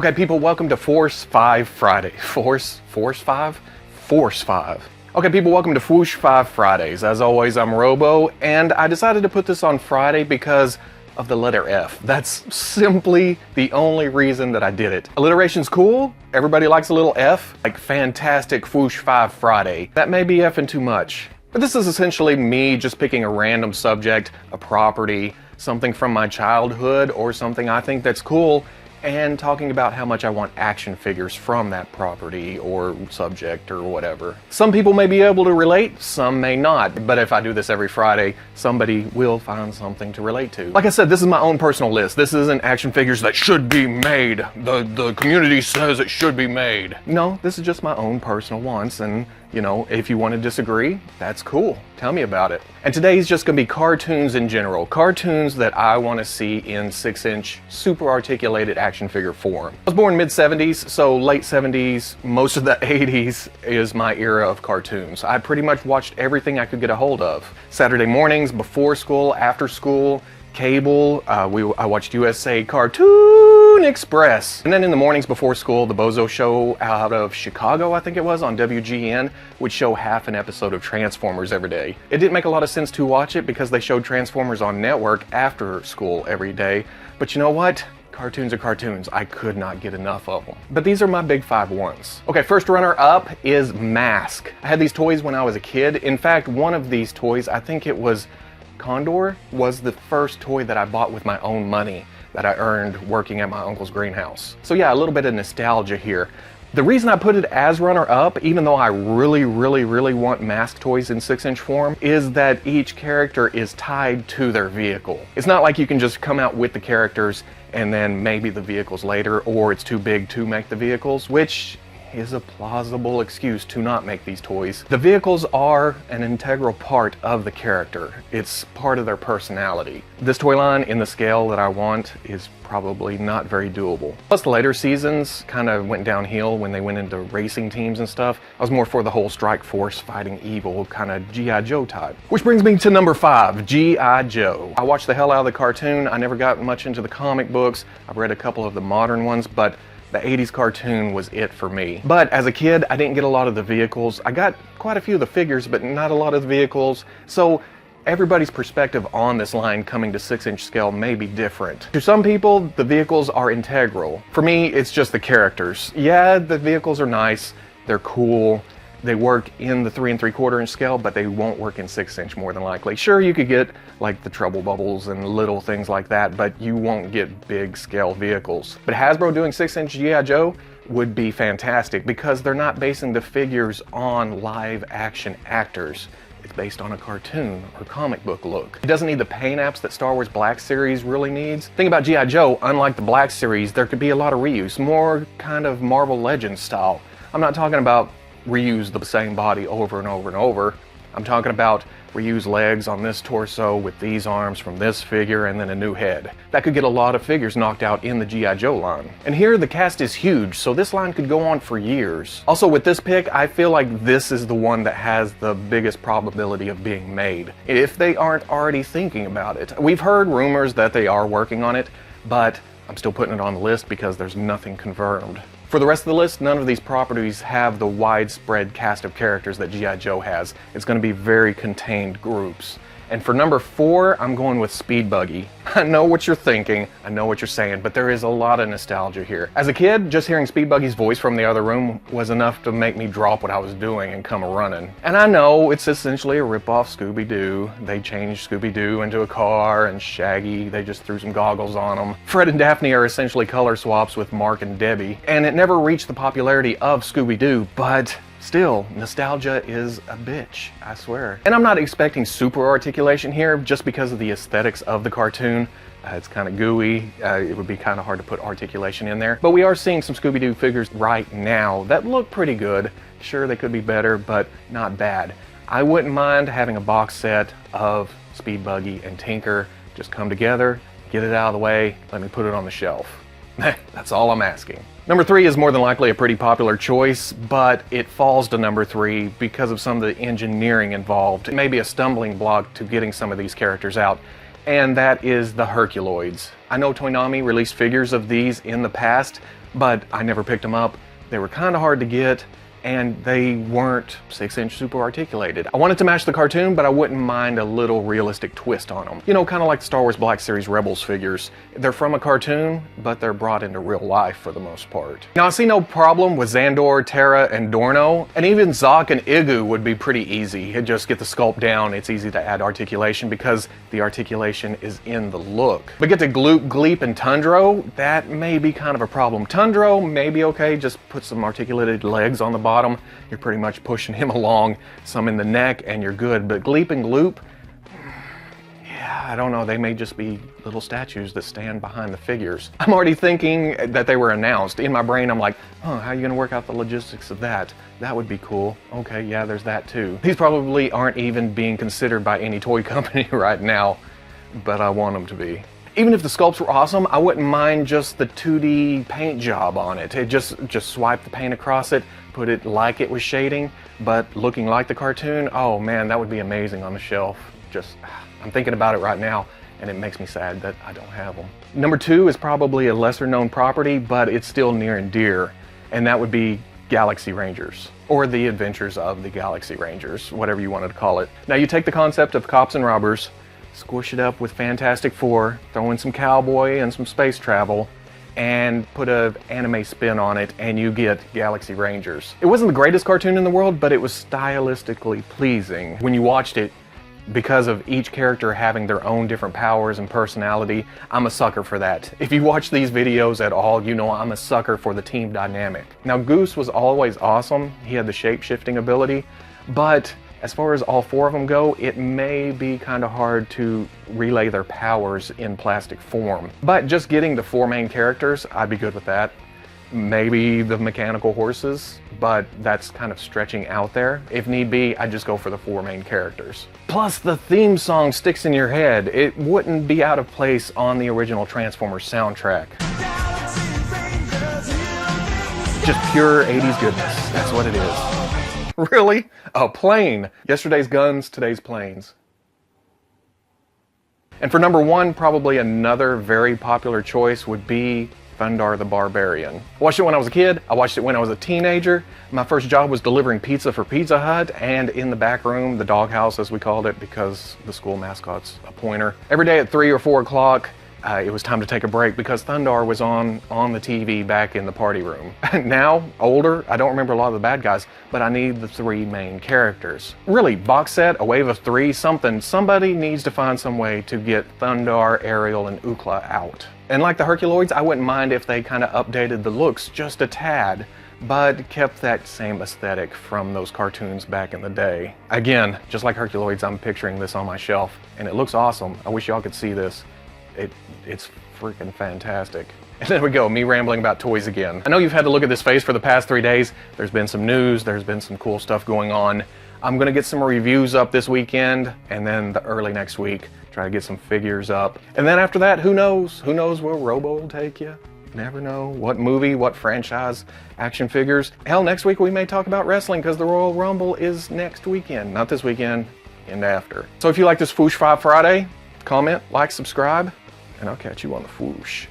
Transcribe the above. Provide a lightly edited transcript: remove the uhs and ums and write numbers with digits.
Okay, people, welcome to Fwoosh Five Friday. Force 5? Force 5. Okay, people, welcome to Fwoosh 5 Fridays. As always, I'm Robo, and I decided to put this on Friday because of the letter F. That's simply the only reason that I did it. Alliteration's cool. Everybody likes a little F. Like fantastic Fwoosh 5 Friday. That may be effing too much. But this is essentially me just picking a random subject, a property, something from my childhood, or something I think that's cool, and talking about how much I want action figures from that property or subject or whatever. Some people may be able to relate, some may not, but if I do this every Friday, somebody will find something to relate to. Like I said, this is my own personal list. This isn't action figures that should be made. The community says it should be made. No, this is just my own personal wants, and you know, if you want to disagree, that's cool. Tell me about it. And today's just gonna be cartoons in general. Cartoons that I want to see in 6-inch, super articulated action figure form. I was born mid-70s, so late 70s, most of the 80s is my era of cartoons. I pretty much watched everything I could get a hold of. Saturday mornings, before school, after school, cable, I watched USA Cartoon Express. And then in the mornings before school, the Bozo show out of Chicago, I think it was, on WGN, would show half an episode of Transformers every day. It didn't make a lot of sense to watch it because they showed Transformers on network after school every day. But you know what? Cartoons are cartoons. I could not get enough of them. But these are my big 5 ones. Okay, first runner up is M.A.S.K. I had these toys when I was a kid. In fact, one of these toys, I think it was Condor, was the first toy that I bought with my own money that I earned working at my uncle's greenhouse. So yeah, a little bit of nostalgia here. The reason I put it as runner-up, even though I really want M.A.S.K. toys in 6-inch form, is that each character is tied to their vehicle. It's not like you can just come out with the characters and then maybe the vehicles later, or it's too big to make the vehicles, which is a plausible excuse to not make these toys. The vehicles are an integral part of the character. It's part of their personality. This toy line in the scale that I want is probably not very doable. Plus the later seasons kind of went downhill when they went into racing teams and stuff. I was more for the whole Strike Force fighting evil kind of G.I. Joe type. Which brings me to number 5, G.I. Joe. I watched the hell out of the cartoon. I never got much into the comic books. I've read a couple of the modern ones, but the 80s cartoon was it for me. But as a kid, I didn't get a lot of the vehicles. I got quite a few of the figures, but not a lot of the vehicles. So everybody's perspective on this line coming to 6-inch scale may be different. To some people, the vehicles are integral. For me, it's just the characters. Yeah, the vehicles are nice, they're cool, they work in the 3 3/4-inch scale, but they won't work in 6-inch more than likely. Sure, you could get like the Trouble Bubbles and little things like that, but you won't get big scale vehicles. But Hasbro doing 6-inch G.I. Joe would be fantastic because they're not basing the figures on live action actors. It's based on a cartoon or comic book look. It doesn't need the paint apps that Star Wars Black Series really needs. Think about G.I. Joe, unlike the Black Series, there could be a lot of reuse, more kind of Marvel Legends style. I'm not talking about reuse the same body over and over and over. I'm talking about reuse legs on this torso with these arms from this figure and then a new head. That could get a lot of figures knocked out in the G.I. Joe line. And here the cast is huge, so this line could go on for years. Also with this pick, I feel like this is the one that has the biggest probability of being made, if they aren't already thinking about it. We've heard rumors that they are working on it, but I'm still putting it on the list because there's nothing confirmed. For the rest of the list, none of these properties have the widespread cast of characters that G.I. Joe has. It's going to be very contained groups. And for number 4, I'm going with Speed Buggy. I know what you're thinking, I know what you're saying, but there is a lot of nostalgia here. As a kid, just hearing Speed Buggy's voice from the other room was enough to make me drop what I was doing and come a-running. And I know it's essentially a rip-off Scooby-Doo. They changed Scooby-Doo into a car, and Shaggy, they just threw some goggles on him. Fred and Daphne are essentially color swaps with Mark and Debbie. And it never reached the popularity of Scooby-Doo, but still, nostalgia is a bitch, I swear. And I'm not expecting super articulation here just because of the aesthetics of the cartoon. It's kind of gooey. It would be kind of hard to put articulation in there. But we are seeing some Scooby-Doo figures right now that look pretty good. Sure, they could be better, but not bad. I wouldn't mind having a box set of Speed Buggy and Tinker just come together, get it out of the way, let me put it on the shelf. That's all I'm asking. Number 3 is more than likely a pretty popular choice, but it falls to number 3 because of some of the engineering involved. It may be a stumbling block to getting some of these characters out, and that is the Herculoids. I know Toonami released figures of these in the past, but I never picked them up. They were kind of hard to get, and they weren't 6-inch super articulated. I wanted to match the cartoon, but I wouldn't mind a little realistic twist on them. You know, kind of like the Star Wars Black Series Rebels figures. They're from a cartoon, but they're brought into real life for the most part. Now, I see no problem with Xandor, Terra, and Dorno, and even Zoc and Igu would be pretty easy. You just get the sculpt down, it's easy to add articulation because the articulation is in the look. But get to Gloop, Gleep, and Tundro, that may be kind of a problem. Tundro, maybe okay, just put some articulated legs on the bottom. You're pretty much pushing him along, some in the neck, and you're good. But Gleep and Gloop, yeah, I don't know, they may just be little statues that stand behind the figures. I'm already thinking that they were announced. In my brain, I'm like, oh, how are you gonna work out the logistics of that? That would be cool. Okay, yeah, there's that too. These probably aren't even being considered by any toy company right now, but I want them to be. Even if the sculpts were awesome, I wouldn't mind just the 2D paint job on it. Just swipe the paint across it, put it like it was shading, but looking like the cartoon. Oh man, that would be amazing on the shelf. I'm thinking about it right now, and it makes me sad that I don't have them. Number 2 is probably a lesser known property, but it's still near and dear, and that would be Galaxy Rangers, or the Adventures of the Galaxy Rangers, whatever you wanted to call it. Now you take the concept of cops and robbers, squish it up with Fantastic Four, throw in some cowboy and some space travel, and put an anime spin on it, and you get Galaxy Rangers. It wasn't the greatest cartoon in the world, but it was stylistically pleasing. When you watched it, because of each character having their own different powers and personality, I'm a sucker for that. If you watch these videos at all, you know I'm a sucker for the team dynamic. Now Goose was always awesome. He had the shape-shifting ability, but as far as all 4 of them go, it may be kind of hard to relay their powers in plastic form. But just getting the 4 main characters, I'd be good with that. Maybe the mechanical horses, but that's kind of stretching out there. If need be, I'd just go for the 4 main characters. Plus, the theme song sticks in your head. It wouldn't be out of place on the original Transformers soundtrack. Just pure 80s goodness, that's what it is. Really? A plane. Yesterday's guns, today's planes. And for number 1, probably another very popular choice would be Thundar the Barbarian. I watched it when I was a kid. I watched it when I was a teenager. My first job was delivering pizza for Pizza Hut, and in the back room, the doghouse as we called it, because the school mascot's a pointer. Every day at 3 or 4 o'clock, it was time to take a break because Thundar was on the TV back in the party room. Now, older, I don't remember a lot of the bad guys, but I need the 3 main characters. Really, box set, a wave of 3, something. Somebody needs to find some way to get Thundar, Ariel, and Ookla out. And like the Herculoids, I wouldn't mind if they kind of updated the looks just a tad, but kept that same aesthetic from those cartoons back in the day. Again, just like Herculoids, I'm picturing this on my shelf, and it looks awesome. I wish y'all could see this. It's freaking fantastic. And there we go, me rambling about toys again. I know you've had to look at this face for the past 3 days. There's been some news, there's been some cool stuff going on. I'm gonna get some reviews up this weekend, and then the early next week, try to get some figures up. And then after that, who knows? Who knows where Robo will take you? Never know. What movie, what franchise, action figures. Hell, next week we may talk about wrestling because the Royal Rumble is next weekend. Not this weekend, and after. So if you like this Fwoosh 5 Friday, comment, like, subscribe, and I'll catch you on the Fwoosh.